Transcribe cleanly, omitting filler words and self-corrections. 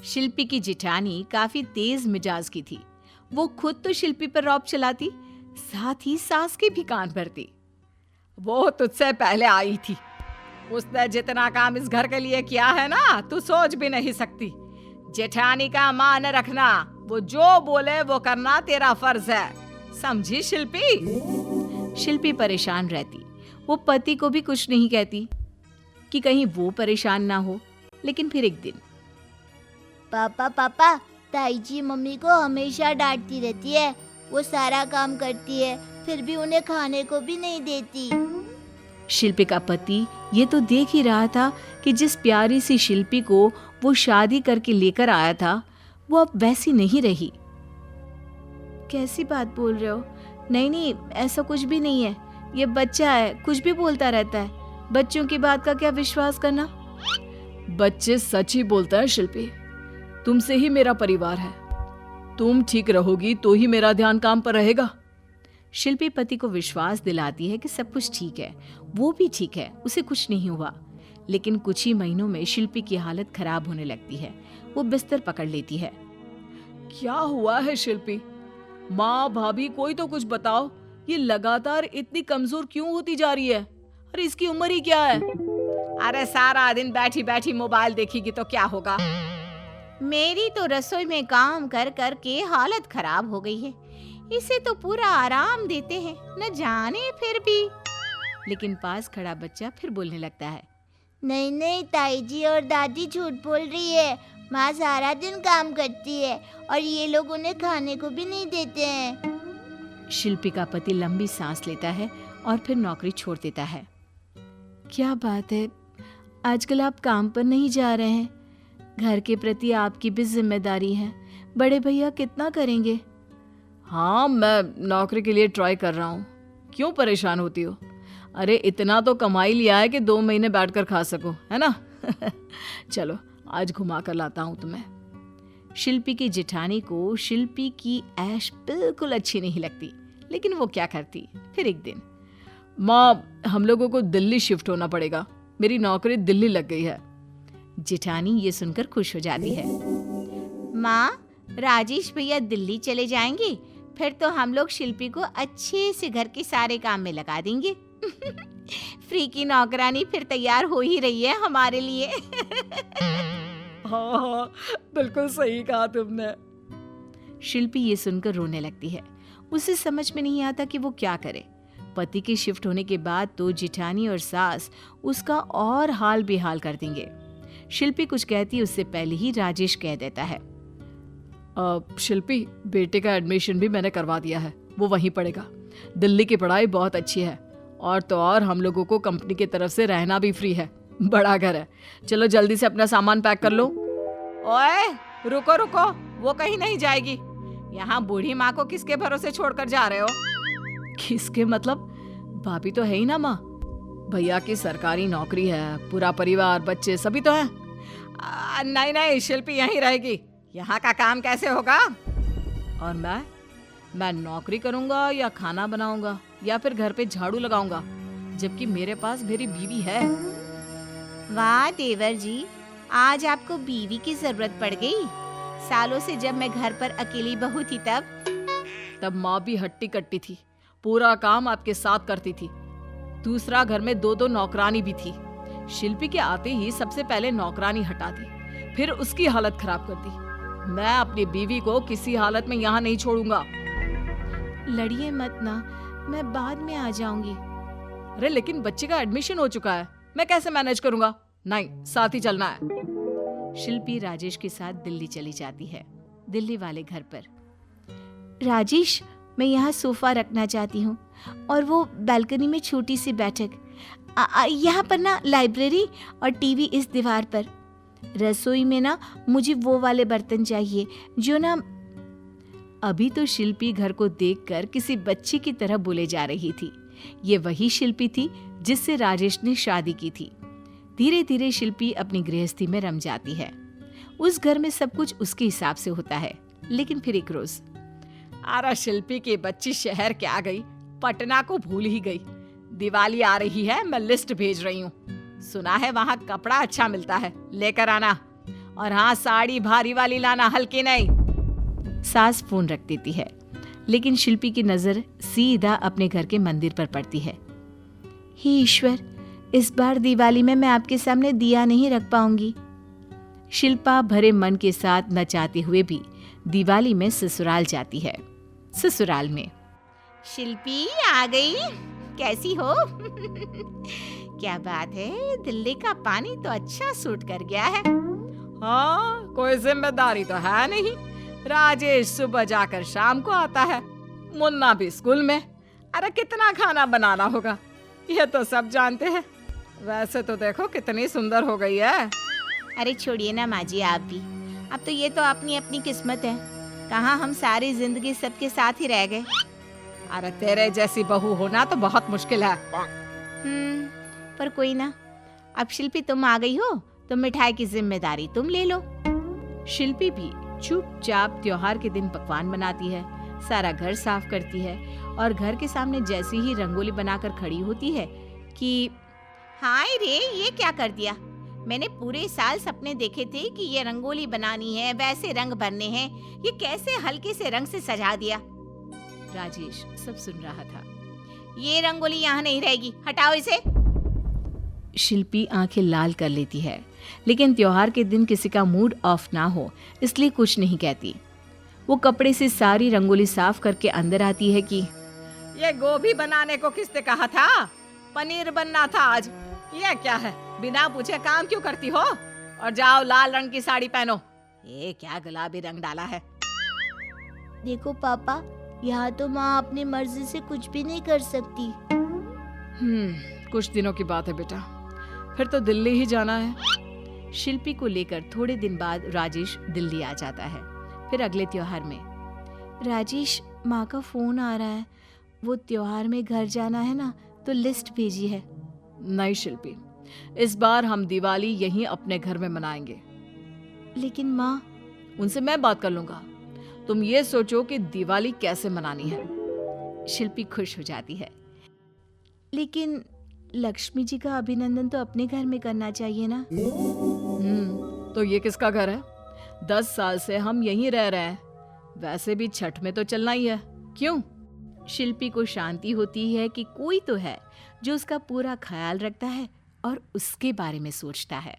शिल्पी की जिठानी काफी तेज मिजाज की थी। वो खुद तो शिल्पी पर रौब चलाती, साथ ही सास के भी कान भरती। वो तुझसे पहले आई थी। उसने जितना काम इस घर के लिए किया है ना, तू सोच भी नहीं सकती। जेठानी का मान रखना, वो जो बोले वो करना तेरा फर्ज है, समझी शिल्पी? शिल्पी परेशान रहती। वो पति को भी कुछ नहीं कहती कि कहीं वो परेशान ना हो। लेकिन फिर एक दिन, पापा पापा, ताई जी मम्मी को हमेशा डांटती रहती है। वो सारा काम करती है, फिर भी उन्हें खाने को भी नहीं देती। शिल्पी का पति ये तो देख ही रहा था कि जिस प्यारी सी शिल्पी को वो शादी करके लेकर आया था, वो अब वैसी नहीं रही। कैसी बात बोल रहे हो? नहीं नहीं, ऐसा कुछ भी नहीं है। ये बच्चा है, कुछ भी बोलता रहता है। बच्चों की बात का क्या विश्वास करना। बच्चे सच ही बोलता है शिल्पी। तुमसे ही मेरा परिवार है। तुम ठीक रहोगी तो ही मेरा ध्यान काम पर रहेगा। शिल्पी पति को विश्वास दिलाती है कि सब कुछ ठीक है, वो भी ठीक है, उसे कुछ नहीं हुआ। लेकिन कुछ ही महीनों में शिल्पी की हालत खराब होने लगती है। वो बिस्तर पकड़ लेती है। क्या हुआ है शिल्पी? माँ, भाभी, कोई तो कुछ बताओ। ये लगातार इतनी कमजोर क्यों होती जा रही है? अरे इसकी उम्र ही क्या है? अरे सारा दिन बैठी बैठी मोबाइल देखेगी तो क्या होगा? मेरी तो रसोई में काम कर कर के हालत खराब हो गई है। इसे तो पूरा आराम देते हैं, न जाने फिर भी। लेकिन पास खड़ा बच्चा फिर बोलने लगता है। नहीं नहीं, ताई जी और दादी झूठ बोल रही है। माँ सारा दिन काम करती है और ये लोग उन्हें खाने को भी नहीं देते हैं। शिल्पी का पति लंबी सांस लेता है और फिर नौकरी छोड़ देता है। क्या बात है, आजकल आप काम पर नहीं जा रहे हैं? घर के प्रति आपकी भी जिम्मेदारी है। बड़े भैया कितना करेंगे? हाँ, मैं नौकरी के लिए ट्राई कर रहा हूँ। क्यों परेशान होती हो? अरे इतना तो कमाई लिया है कि 2 महीने बैठकर खा सको, है ना? चलो आज घुमा कर लाता हूँ तुम्हें। शिल्पी की जेठानी को शिल्पी की ऐश बिल्कुल अच्छी नहीं लगती, लेकिन वो क्या करती। फिर एक दिन, माँ, हम लोगों को दिल्ली शिफ्ट होना पड़ेगा। मेरी नौकरी दिल्ली लग गई है। जेठानी ये सुनकर खुश हो जाती है। माँ, राजेश भैया दिल्ली चले जाएंगे, फिर तो हम लोग शिल्पी को अच्छे से घर के सारे काम में लगा देंगे। फ्री की नौकरानी फिर तैयार हो ही रही है हमारे लिए। हाँ हाँ, बिल्कुल सही कहा तुमने। शिल्पी ये सुनकर रोने लगती है। उसे समझ में नहीं आता कि वो क्या करे। पति के शिफ्ट होने के बाद तो जेठानी और सास उसका और हाल बेहाल कर देंगे। शिल्पी कुछ कहती उससे पहले ही राजेश कह देता है। शिल्पी, बेटे का एडमिशन भी मैंने करवा दिया है, वो वहीं पढ़ेगा। दिल्ली की पढ़ाई बहुत अच्छी है, और तो और हम लोगों को कंपनी की तरफ से रहना भी फ्री है। बड़ा घर है। चलो जल्दी से अपना सामान पैक कर लो। ओए रुको रुको, वो कहीं नहीं जाएगी। यहाँ बूढ़ी माँ को किसके भरोसे छोड़कर जा रहे हो? किसके मतलब? भाभी तो है ही ना माँ। भैया की सरकारी नौकरी है, पूरा परिवार, बच्चे सभी तो हैं। नहीं नहीं, शिल्पी यहीं रहेगी। यहाँ का काम कैसे होगा? और मैं नौकरी करूंगा या खाना बनाऊंगा या फिर घर पे झाड़ू लगाऊंगा, जबकि मेरे पास मेरी बीवी है। वाह देवर जी, आज आपको बीवी की जरूरत पड़ गई। सालों से जब मैं घर पर अकेली बहू थी तब माँ भी हट्टी कट्टी थी, पूरा काम आपके साथ करती थी। दूसरा, घर में 2-2 नौकरानी भी थी। शिल्पी के आते ही सबसे पहले नौकरानी हटा दी, फिर उसकी हालत खराब कर दी। मैं अपनी बीवी को किसी हालत में यहाँ नहीं छोड़ूंगा। लड़िए मत ना, मैं बाद में आ जाऊंगी। अरे लेकिन बच्चे का एडमिशन हो चुका है, मैं कैसे मैनेज करूंगा? नहीं, साथ ही चलना है। शिल्पी राजेश के साथ दिल्ली चली जाती है। दिल्ली वाले घर पर, राजेश, मैं यहाँ सोफा रखना चाहती हूँ और वो बालकनी में छोटी सी बैठक। यहाँ पर ना लाइब्रेरी और टीवी इस दीवार पर। रसोई में ना मुझे वो वाले बर्तन चाहिए जो ना। अभी तो शिल्पी घर को देखकर किसी बच्ची की तरह बोले जा रही थी। ये वही शिल्पी थी जिससे राजेश ने शादी की थी। धीरे धीरे शिल्पी अपनी गृहस्थी में रम जाती है। उस घर में सब कुछ उसके हिसाब से होता है। लेकिन फिर एक रोज, अरे शिल्पी की बच्ची शहर क्या गई, पटना को भूल ही गई। दिवाली आ रही है, मैं लिस्ट भेज रही हूँ। सुना है वहाँ कपड़ा अच्छा मिलता है, लेकर आना। और हाँ, साड़ी भारी वाली लाना, हल्की नहीं। सास फोन रख देती है, लेकिन शिल्पी की नजर सीधा अपने घर के मंदिर पर पड़ती है। हे ईश्वर, इस बार दिवाली में मैं आपके सामने दिया नहीं रख पाऊंगी। शिल्पा भरे मन के साथ न चाहते हुए भी दिवाली में ससुराल जाती है। ससुराल में शिल्पी आ गई, कैसी हो? क्या बात है, दिल्ली का पानी तो अच्छा सूट कर गया है। हाँ, कोई जिम्मेदारी तो है नहीं। राजेश सुबह जाकर शाम को आता है, मुन्ना भी स्कूल में। अरे कितना खाना बनाना होगा, ये तो सब जानते हैं। वैसे तो देखो कितनी सुंदर हो गई है। अरे छोड़िए ना माँ जी, आप भी। अब तो ये तो अपनी अपनी किस्मत है, कहाँ हम सारी जिंदगी सबके साथ ही रह गए। अरे तेरे जैसी बहू होना तो बहुत मुश्किल है। पर कोई ना, अब शिल्पी तुम आ गई हो तो मिठाई की जिम्मेदारी तुम ले लो। शिल्पी भी चुपचाप त्योहार के दिन पकवान बनाती है, सारा घर साफ करती है और घर के सामने जैसी ही रंगोली बनाकर खड़ी होती है कि हाय रे, ये क्या कर दिया? मैंने पूरे साल सपने देखे थे कि ये रंगोली बनानी है, वैसे रंग भरने हैं, ये कैसे हल्के से रंग से सजा दिया। राजेश सब सुन रहा था। ये रंगोली यहाँ नहीं रहेगी, हटाओ इसे। शिल्पी आंखें लाल कर लेती है, लेकिन त्योहार के दिन किसी का मूड ऑफ ना हो इसलिए कुछ नहीं कहती। वो कपड़े से सारी रंगोली साफ करके अंदर आती है कि ये गोभी बनाने को किसने कहा था? पनीर बनना था आज। ये क्या है, बिना पूछे काम क्यों करती हो? और जाओ लाल रंग की साड़ी पहनो। ये क्या गुलाबी रंग डाला है? देखो पापा, यहाँ तो माँ अपनी मर्जी से कुछ भी नहीं कर सकती। कुछ दिनों की बात है बेटा, फिर तो दिल्ली ही जाना है। शिल्पी को लेकर थोड़े दिन बाद राजेश दिल्ली आ जाता है। फिर अगले त्योहार में राजेश, माँ का फोन आ रहा है, वो त्योहार में घर जाना है ना, तो लिस्ट भेजी है। नहीं शिल्पी, इस बार हम दिवाली यहीं अपने घर में मनाएंगे। लेकिन माँ, उनसे मैं बात कर लूंगा। तुम ये सोचो कि दिवाली कैसे मनानी है। शिल्पी खुश हो जाती है। लेकिन लक्ष्मी जी का अभिनंदन तो अपने घर में करना चाहिए ना। तो ये किसका घर है? 10 साल से हम यहीं रह रहे हैं, वैसे भी छठ में तो चलना ही है, क्यों? शिल्पी को शांति होती है कि कोई तो है जो उसका पूरा ख्याल रखता है और उसके बारे में सोचता है।